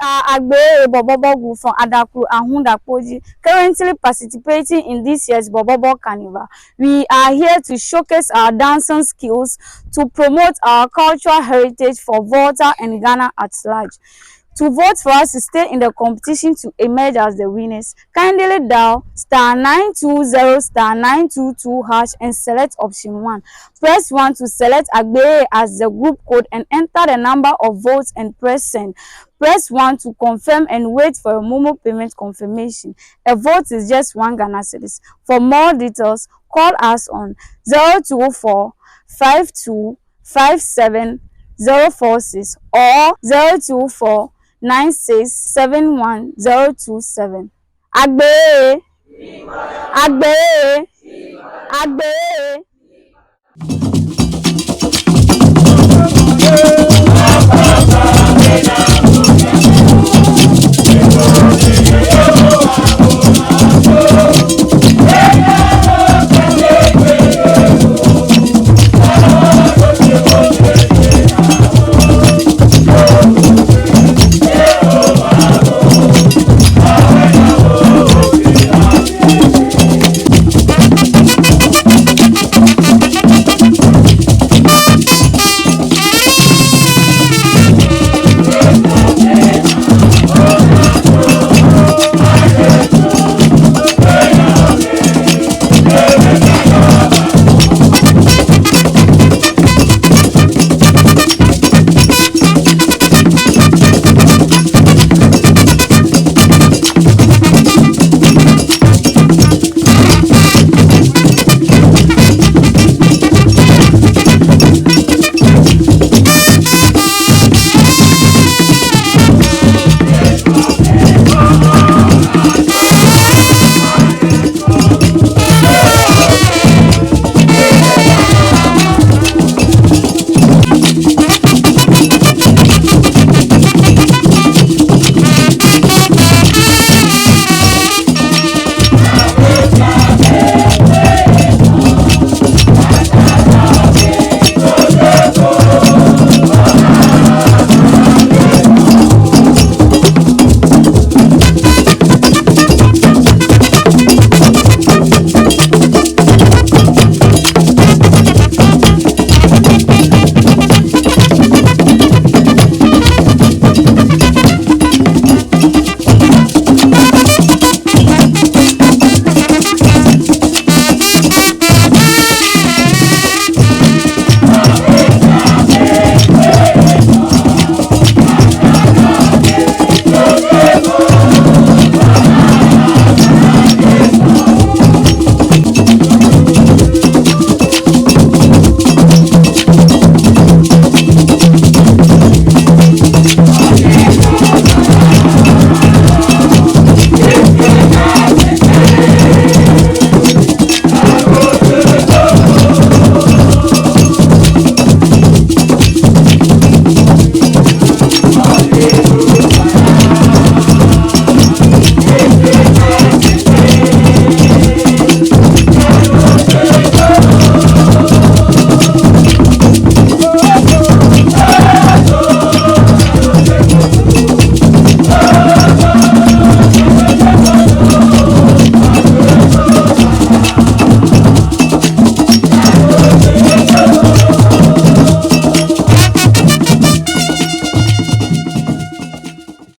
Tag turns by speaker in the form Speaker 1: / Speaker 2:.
Speaker 1: are Agbeyeye Borborbor Group from Adaklu and Adaklu, currently participating in this year's Borborbor Carnival. We are here to showcase our dancing skills to promote our cultural heritage for Volta and Ghana at large. To vote for us to stay in the competition to emerge as the winners, kindly dial *920 *922# and select option 1. Press 1 to select Agbeyeye as the group code and enter the number of votes and press send. Press 1 to confirm and wait for a Momo payment confirmation. A vote is just 1 Ghana cedis. For more details, call us on 024 52 57 046 or 024 9671027. Agbeyeye, Agbeyeye, Agbeyeye.